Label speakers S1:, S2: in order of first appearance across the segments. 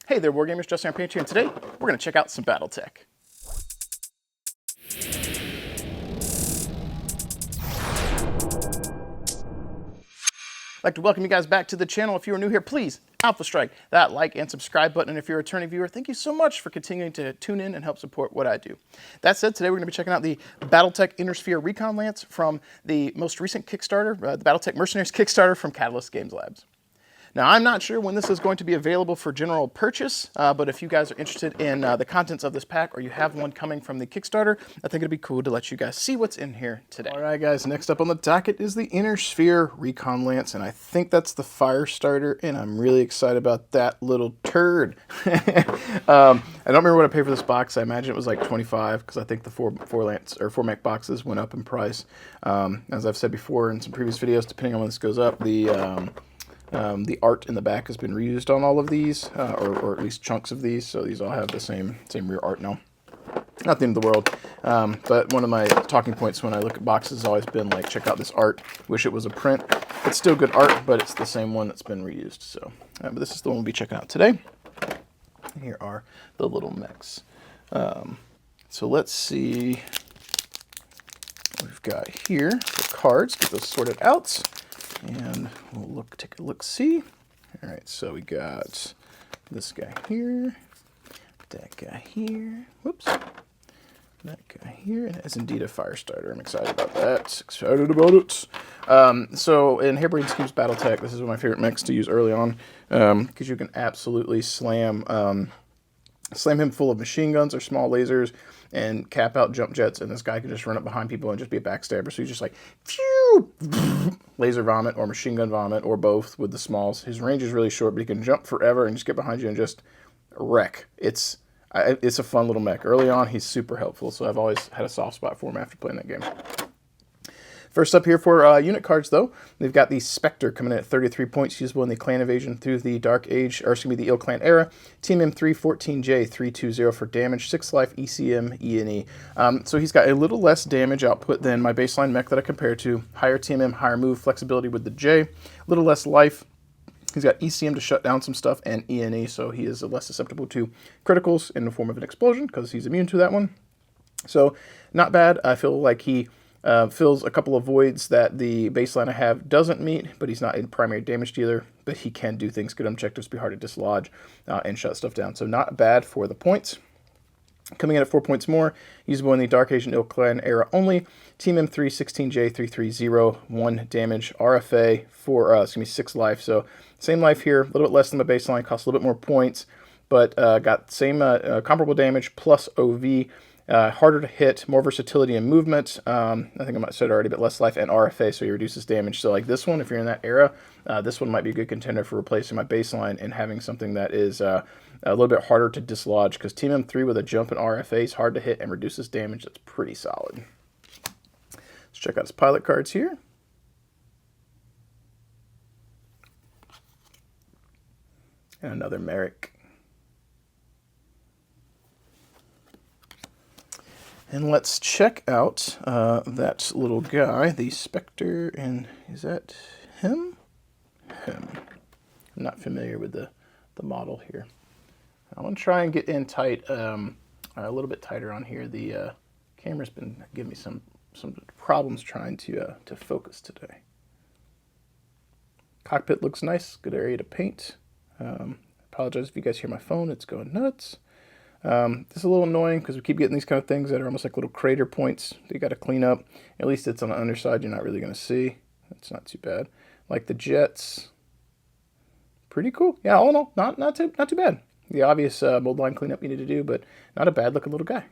S1: Hey there, Wargamers, Justin Arpino here, and today we're going to check out some Battletech. I'd like to welcome you guys back to the channel. If you are new here, please Alpha Strike that like and subscribe button. And if you're a returning viewer, thank you so much for continuing to tune in and help support what I do. That said, today we're going to be checking out the Battletech Intersphere Recon Lance from the most recent Kickstarter, the Battletech Mercenaries Kickstarter from Catalyst Games Labs. Now, I'm not sure when this is going to be available for general purchase, but if you guys are interested in the contents of this pack or you have one coming from the Kickstarter, I think it'd be cool to let you guys see what's in here today. All right, guys, next up on the docket is the Intersphere Recon Lance, and I think that's the fire starter, and I'm really excited about that little turd. I don't remember what I paid for this box. I imagine it was like $25 because I think the four mech boxes went up in price. As I've said before in some previous videos, depending on when this goes up, the art in the back has been reused on all of these, or at least chunks of these, so these all have the same rear art now. Not the end of the world, but one of my talking points when I look at boxes has always been like, check out this art. Wish it was a print. It's still good art, but it's the same one that's been reused. So, but this is the one we'll be checking out today. Here are the little mechs. So let's see what we've got here. The cards, get those sorted out. And we'll take a look-see. All right, so we got this guy here, that guy here, whoops, that guy here, and it's indeed a fire starter. I'm excited about that. Excited about it. So in Harebrained Schemes Battletech, this is one of my favorite mechs to use early on, because you can absolutely slam him full of machine guns or small lasers and cap out jump jets, and this guy can just run up behind people and just be a backstabber. So he's just like, phew, laser vomit or machine gun vomit or both with the smalls. His range is really short, but he can jump forever and just get behind you and just wreck. It's a fun little mech. Early on, he's super helpful, so I've always had a soft spot for him after playing that game. First up here for unit cards, though, we've got the Spectre coming in at 33 points, usable in the Clan Invasion through the Dark Age, or excuse me, the Ill Clan era. Team M3 14J 320 for damage, 6 life, ECM, E&E. So he's got a little less damage output than my baseline mech that I compare to. Higher TMM, higher move, flexibility with the J. A little less life. He's got ECM to shut down some stuff and E&E, so he is less susceptible to criticals in the form of an explosion because he's immune to that one. So not bad. I feel like he fills a couple of voids that the baseline I have doesn't meet, but he's not a primary damage dealer, but he can do things, good objectives, be hard to dislodge, and shut stuff down. So not bad for the points. Coming in at 4 points more, usable in the Dark Age and Ill Clan era only. Team M3 16J 330, 1 damage, RFA, 6 life. So same life here, a little bit less than the baseline, costs a little bit more points, but got same comparable damage plus OV. Harder to hit, more versatility and movement. I think I might have said already, but less life and RFA, so he reduces damage. So like this one, if you're in that era, this one might be a good contender for replacing my baseline and having something that is a little bit harder to dislodge, because Team M3 with a jump and RFA is hard to hit and reduces damage. That's pretty solid. Let's check out his pilot cards here. And another Merrick. And let's check out that little guy, the Spectre, and is that him? Him. I'm not familiar with the model here. I want to try and get in tight, a little bit tighter on here. The camera's been giving me some problems trying to focus today. Cockpit looks nice, good area to paint. Apologize if you guys hear my phone, it's going nuts. This is a little annoying because we keep getting these kind of things that are almost like little crater points that you got to clean up. At least it's on the underside, you're not really going to see. That's not too bad. Like the jets, pretty cool. Yeah, all in all, not too bad. The obvious mold line cleanup you need to do, but not a bad looking little guy.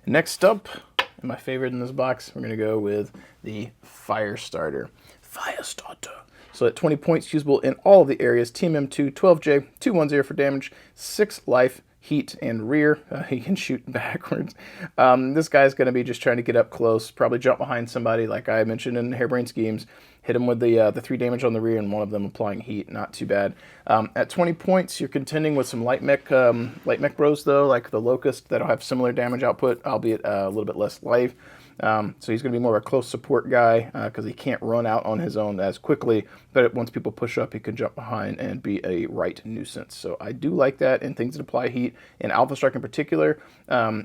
S1: Next up, and my favorite in this box, we're going to go with the Fire Starter. Fire Starter. So at 20 points, usable in all of the areas. Team M2, 12J, 210 for damage, 6 life, heat, and rear. He can shoot backwards. This guy's going to be just trying to get up close, probably jump behind somebody, like I mentioned in Harebrained Schemes. Hit him with the 3 damage on the rear and one of them applying heat. Not too bad. At 20 points, you're contending with some light mech bros, though, like the Locust, that'll have similar damage output, albeit a little bit less life. So he's going to be more of a close support guy because he can't run out on his own as quickly. But once people push up, he can jump behind and be a right nuisance. So I do like that in things that apply heat. In Alpha Strike in particular,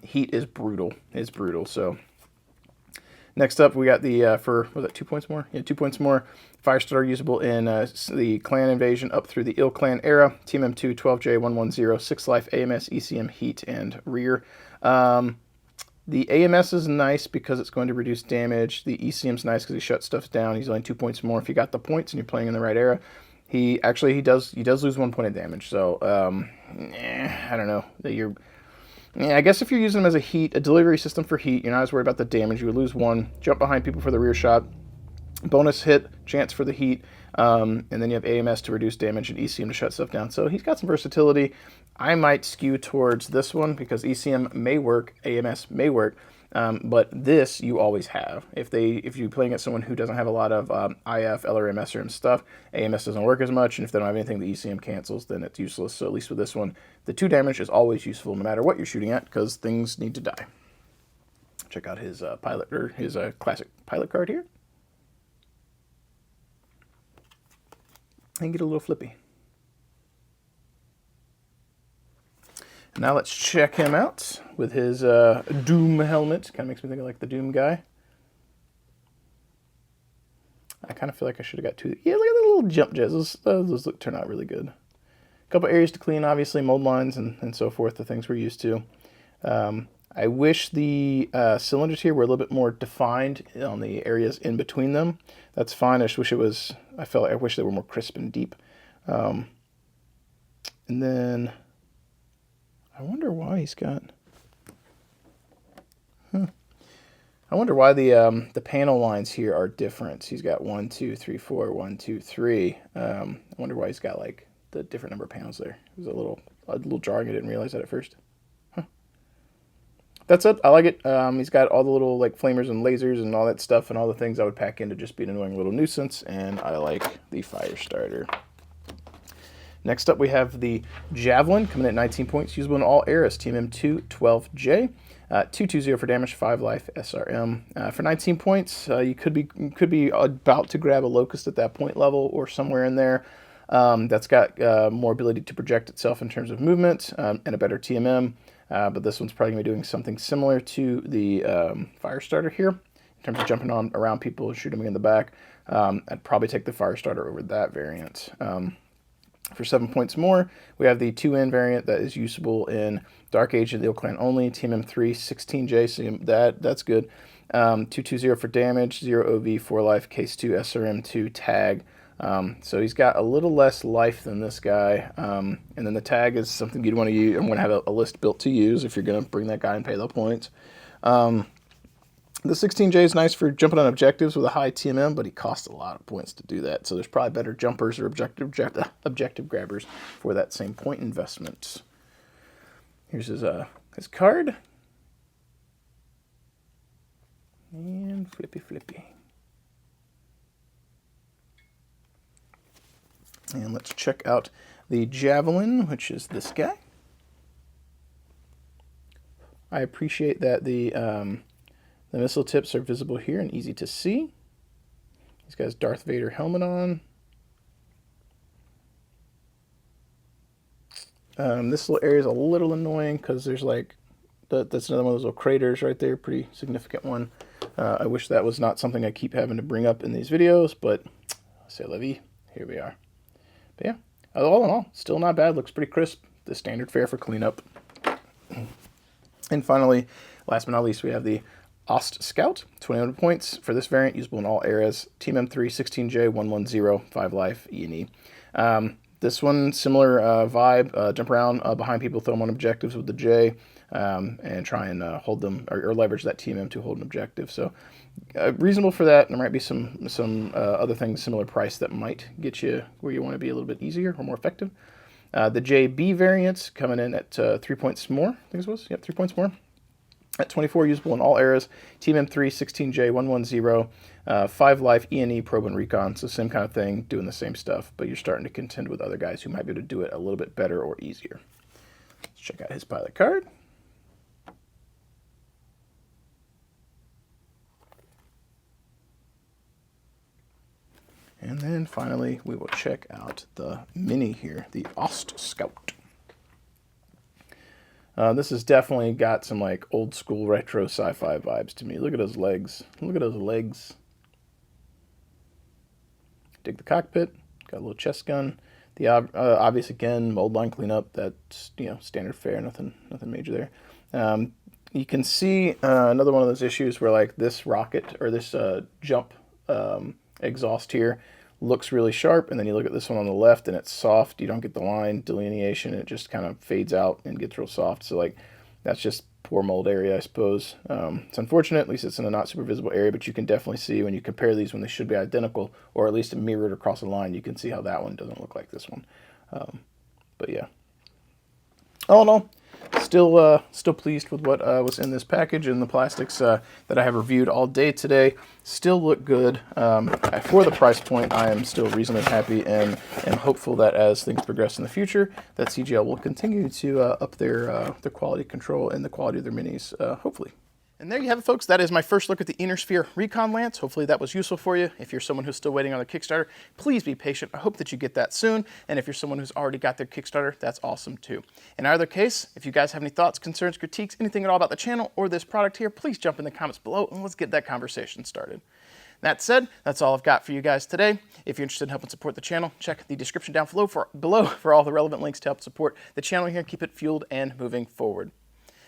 S1: heat is brutal. It's brutal. So next up, we got the, was that 2 points more? Yeah, 2 points more. Firestarter usable in the clan invasion up through the Ill Clan era. Team M2, 12J, 110, 6 life, AMS, ECM, heat, and rear. The AMS is nice because it's going to reduce damage. The ECM's nice because he shuts stuff down. He's only 2 points more. If you got the points and you're playing in the right era, he does lose 1 point of damage. So I don't know. I guess if you're using him as a delivery system for heat, you're not as worried about the damage. You would lose 1, jump behind people for the rear shot, bonus hit chance for the heat, and then you have AMS to reduce damage and ECM to shut stuff down. So he's got some versatility. I might skew towards this one because ECM may work, AMS may work, but this you always have. If you're playing against someone who doesn't have a lot of IF, LRM, SRM stuff, AMS doesn't work as much, and if they don't have anything the ECM cancels, then it's useless. So at least with this one, the 2 damage is always useful no matter what you're shooting at because things need to die. Check out his his classic pilot card here. And get a little flippy. Now let's check him out with his Doom helmet. Kind of makes me think of like the Doom guy. I kind of feel like I should have got 2. Yeah, look at the little jump jets. Those turn out really good. A couple areas to clean, obviously, mold lines and so forth, the things we're used to. I wish the cylinders here were a little bit more defined on the areas in between them. That's fine. I just wish I wish they were more crisp and deep. And then I wonder why he's got. I wonder why the panel lines here are different. He's got 1, 2, 3, 4, 1, 2, 3. I wonder why he's got like the different number of panels there. It was a little jarring. I didn't realize that at first. That's it. I like it. He's got all the little like flamers and lasers and all that stuff and all the things I would pack in to just be an annoying little nuisance. And I like the Firestarter. Next up, we have the Javelin coming at 19 points, usable in all eras. Team M2, 12J, 220 for damage, 5 life, SRM. For 19 points, you could be about to grab a Locust at that point level or somewhere in there. That's got more ability to project itself in terms of movement and a better TMM. But this one's probably going to be doing something similar to the Firestarter here in terms of jumping around people and shooting them in the back. I'd probably take the Firestarter over that variant. For 7 points more, we have the 2N variant that is usable in Dark Age of the Ill Clan only. Team M3, 16J, so that's good. 220 for damage, 0 OV, 4 life, case 2, SRM 2, tag. So he's got a little less life than this guy. And then the tag is something you'd want to use. I'm going to have a list built to use if you're going to bring that guy and pay the points. The 16J is nice for jumping on objectives with a high TMM, but he costs a lot of points to do that. So there's probably better jumpers or objective grabbers for that same point investment. Here's his card. And flippy. And let's check out the Javelin, which is this guy. I appreciate that the missile tips are visible here and easy to see. He's got his Darth Vader helmet on. This little area is a little annoying because there's like, that's another one of those little craters right there, pretty significant one. I wish that was not something I keep having to bring up in these videos, but c'est la vie, here we are. But yeah, all in all, still not bad, looks pretty crisp, the standard fare for cleanup. And finally, last but not least, we have the OST Scout, 21 points for this variant, usable in all eras. Team M3, 16J, 110, 5 life, E&E. This one, similar vibe, jump around behind people, throw them on objectives with the J, and try and hold them, or leverage that TMM to hold an objective. So reasonable for that. There might be some other things, similar price, that might get you where you want to be a little bit easier or more effective. The JB variants coming in at 3 points more, I think it was. Yep, 3 points more. At 24, usable in all eras. Team M3, 16J, 110, 5 life, E&E, probe, and recon. So same kind of thing, doing the same stuff, but you're starting to contend with other guys who might be able to do it a little bit better or easier. Let's check out his pilot card. And then finally, we will check out the mini here, the OST Scout. This has definitely got some like old school retro sci-fi vibes to me. Look at those legs. Look at those legs. Dig the cockpit. Got a little chest gun. The obvious again mold line cleanup. That's standard fare. Nothing major there. You can see another one of those issues where like this rocket or this jump exhaust here looks really sharp, and then you look at this one on the left and it's soft. You don't get the line delineation. It just kind of fades out and gets real soft. So like that's just poor mold area, I suppose. It's unfortunate. At least it's in a not super visible area, but you can definitely see when you compare these when they should be identical, or at least mirrored across a line, you can see how that one doesn't look like this one. But yeah, all in all, still pleased with what was in this package, and the plastics that I have reviewed all day today still look good. For the price point, I am still reasonably happy, and am hopeful that as things progress in the future, that CGL will continue to up their quality control and the quality of their minis, hopefully. And there you have it, folks. That is my first look at the Inner Sphere Recon Lance. Hopefully that was useful for you. If you're someone who's still waiting on their Kickstarter, please be patient. I hope that you get that soon. And if you're someone who's already got their Kickstarter, that's awesome too. In either case, if you guys have any thoughts, concerns, critiques, anything at all about the channel or this product here, please jump in the comments below and let's get that conversation started. That said, that's all I've got for you guys today. If you're interested in helping support the channel, check the description down below for all the relevant links to help support the channel here, keep it fueled and moving forward.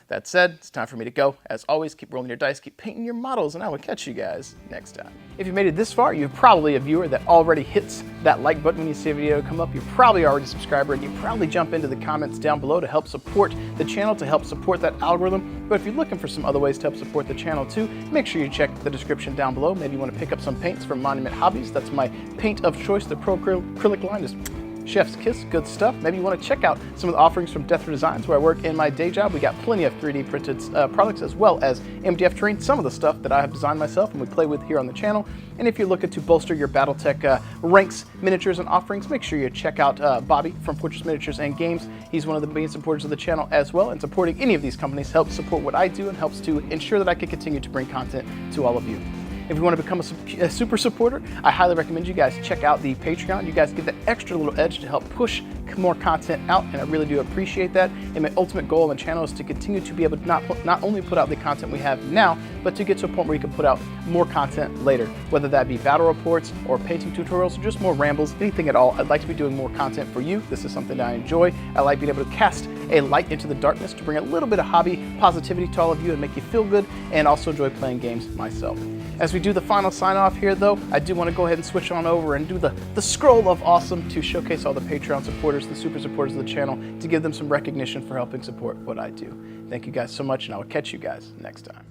S1: That said, it's time for me to go. As always, keep rolling your dice, keep painting your models, and I will catch you guys next time. If you made it this far, you're probably a viewer that already hits that like button when you see a video come up. You're probably already a subscriber, and you probably jump into the comments down below to help support the channel, to help support that algorithm. But if you're looking for some other ways to help support the channel too, make sure you check the description down below. Maybe you want to pick up some paints from Monument Hobbies. That's my paint of choice. The Pro Acrylic line is chef's kiss, good stuff. Maybe you want to check out some of the offerings from Death Designs, where I work in my day job. We got plenty of 3D printed products, as well as MDF terrain, some of the stuff that I have designed myself and we play with here on the channel. And if you're looking to bolster your Battletech ranks, miniatures, and offerings, make sure you check out Bobby from Fortress Miniatures and Games. He's one of the main supporters of the channel as well, and supporting any of these companies helps support what I do and helps to ensure that I can continue to bring content to all of you. If you want to become a super supporter, I highly recommend you guys check out the Patreon. You guys get that extra little edge to help push more content out, and I really do appreciate that. And my ultimate goal on the channel is to continue to be able to not only put out the content we have now, but to get to a point where you can put out more content later, whether that be battle reports or painting tutorials or just more rambles, anything at all. I'd like to be doing more content for you. This is something that I enjoy. I like being able to cast a light into the darkness to bring a little bit of hobby positivity to all of you and make you feel good, and also enjoy playing games myself. As we do the final sign off here though, I do want to go ahead and switch on over and do the scroll of awesome to showcase all the Patreon supporters, the super supporters of the channel, to give them some recognition for helping support what I do. Thank you guys so much, and I will catch you guys next time.